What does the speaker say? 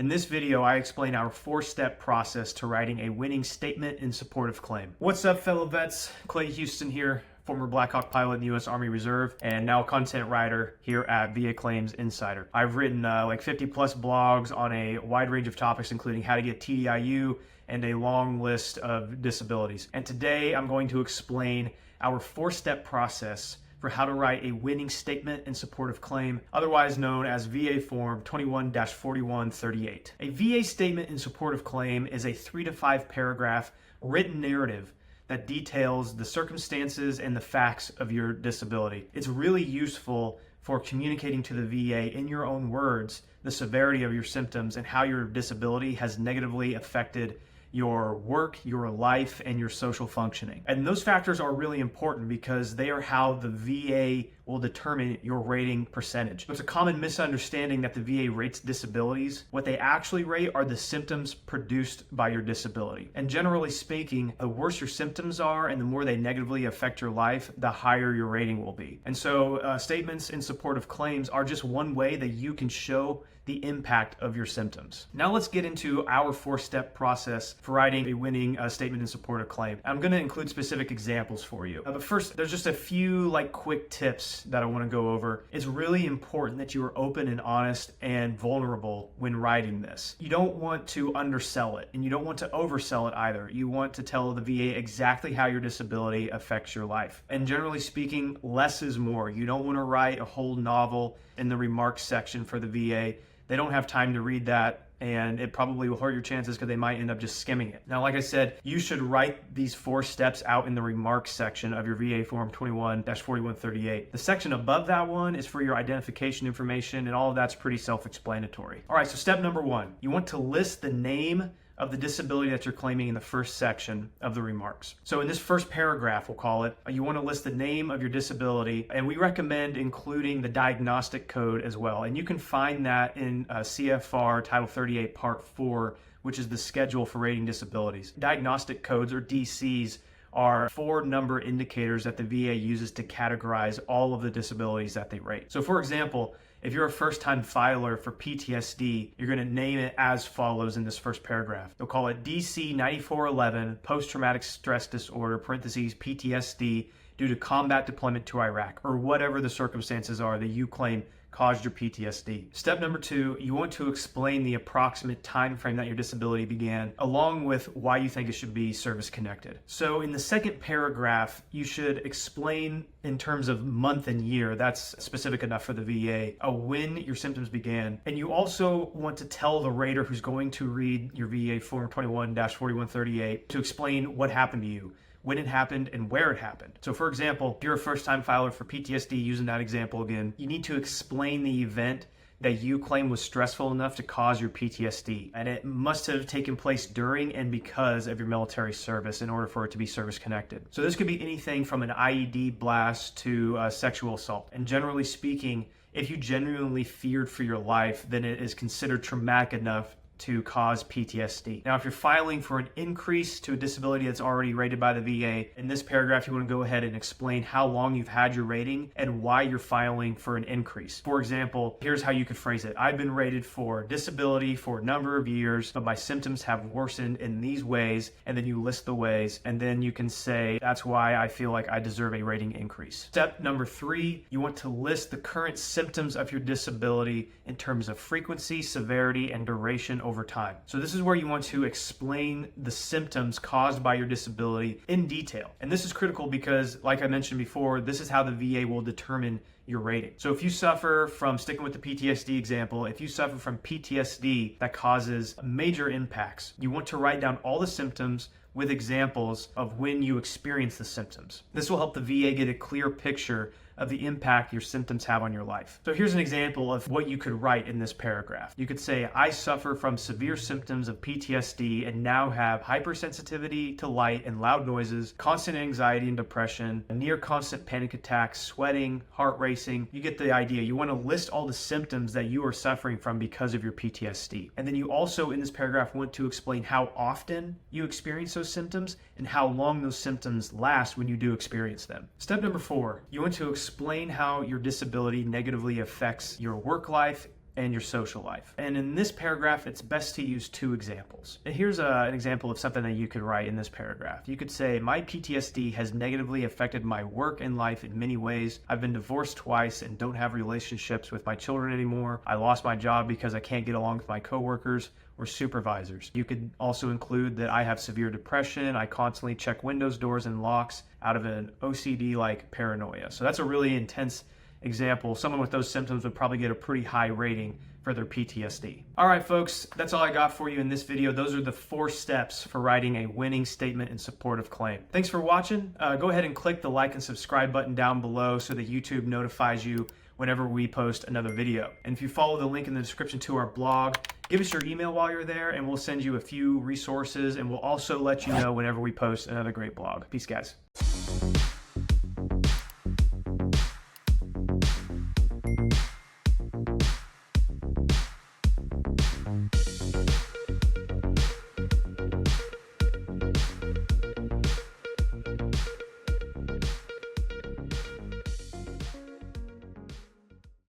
In this video, I explain our 4-step process to writing a winning statement in support of claim. What's up, fellow vets? Clay Houston here, former Black Hawk pilot in the U.S. Army Reserve, and now a content writer here at VA Claims Insider. I've written like 50 plus blogs on a wide range of topics, including how to get TDIU and a long list of disabilities. And today I'm going to explain our 4-step process for how to write a winning statement in support of claim, otherwise known as VA Form 21-4138. A VA statement in support of claim is a 3 to 5 paragraph written narrative that details the circumstances and the facts of your disability. It's really useful for communicating to the VA in your own words the severity of your symptoms and how your disability has negatively affected your work, your life, and your social functioning. And those factors are really important because they are how the VA will determine your rating percentage. It's a common misunderstanding that the VA rates disabilities. What they actually rate are the symptoms produced by your disability. And generally speaking, the worse your symptoms are and the more they negatively affect your life, the higher your rating will be. And so statements in support of claims are just one way that you can show the impact of your symptoms. Now let's get into our 4-step process for writing a winning statement in support of claim. I'm going to include specific examples for you. But first, there's just a few quick tips that I want to go over. It's really important that you are open and honest and vulnerable when writing this. You don't want to undersell it, and you don't want to oversell it either. You want to tell the VA exactly how your disability affects your life. And generally speaking, less is more. You don't want to write a whole novel in the remarks section for the VA. They don't have time to read that, and it probably will hurt your chances because they might end up just skimming it. Now, like I said, you should write these 4 steps out in the remarks section of your VA Form 21-4138. The section above that one is for your identification information, and all of that's pretty self-explanatory. All right, so step number 1, you want to list the name of the disability that you're claiming in the first section of the remarks. So in this first paragraph, we'll call it, you want to list the name of your disability, and we recommend including the diagnostic code as well. And you can find that in CFR Title 38 Part 4, which is the schedule for rating disabilities. Diagnostic codes, or DCs, are 4 number indicators that the VA uses to categorize all of the disabilities that they rate. So for example, if you're a first-time filer for PTSD, you're going to name it as follows in this first paragraph. They'll call it DC 9411 Post-Traumatic Stress Disorder, parentheses, PTSD, due to combat deployment to Iraq, or whatever the circumstances are that you claim caused your PTSD. Step number 2, you want to explain the approximate time frame that your disability began, along with why you think it should be service-connected. So in the second paragraph, you should explain in terms of month and year, that's specific enough for the VA, when your symptoms began. And you also want to tell the rater who's going to read your VA Form 21-4138 to explain what happened to you, when it happened, and where it happened. So for example, if you're a first-time filer for PTSD, using that example again, you need to explain the event that you claim was stressful enough to cause your PTSD. And it must have taken place during and because of your military service in order for it to be service-connected. So this could be anything from an IED blast to sexual assault. And generally speaking, if you genuinely feared for your life, then it is considered traumatic enough to cause PTSD. Now, if you're filing for an increase to a disability that's already rated by the VA, in this paragraph, you want to go ahead and explain how long you've had your rating and why you're filing for an increase. For example, here's how you could phrase it. I've been rated for disability for a number of years, but my symptoms have worsened in these ways, and then you list the ways, and then you can say, that's why I feel like I deserve a rating increase. Step number 3, you want to list the current symptoms of your disability in terms of frequency, severity, and duration over time. So this is where you want to explain the symptoms caused by your disability in detail. And this is critical because, like I mentioned before, this is how the VA will determine your rating. So if you suffer from, sticking with the PTSD example, if you suffer from PTSD that causes major impacts, you want to write down all the symptoms with examples of when you experience the symptoms. This will help the VA get a clear picture of the impact your symptoms have on your life. So here's an example of what you could write in this paragraph. You could say, I suffer from severe symptoms of PTSD and now have hypersensitivity to light and loud noises, constant anxiety and depression, near constant panic attacks, sweating, heart racing. You get the idea. You want to list all the symptoms that you are suffering from because of your PTSD. And then you also, in this paragraph, want to explain how often you experience those symptoms and how long those symptoms last when you do experience them. Step number 4, you want to explain how your disability negatively affects your work life and your social life. And in this paragraph, it's best to use two examples. And here's an example of something that you could write in this paragraph. You could say, my PTSD has negatively affected my work and life in many ways. I've been divorced twice and don't have relationships with my children anymore. I lost my job because I can't get along with my coworkers or supervisors. You could also include that I have severe depression. I constantly check windows, doors, and locks out of an OCD-like paranoia. So that's a really intense example. Someone with those symptoms would probably get a pretty high rating for their PTSD. All right, folks, that's all I got for you in this video. Those are the 4 steps for writing a winning statement in support of claim. Thanks for watching. Go ahead and click the like and subscribe button down below so that YouTube notifies you whenever we post another video. And if you follow the link in the description to our blog, give us your email while you're there and we'll send you a few resources, and we'll also let you know whenever we post another great blog. Peace, guys.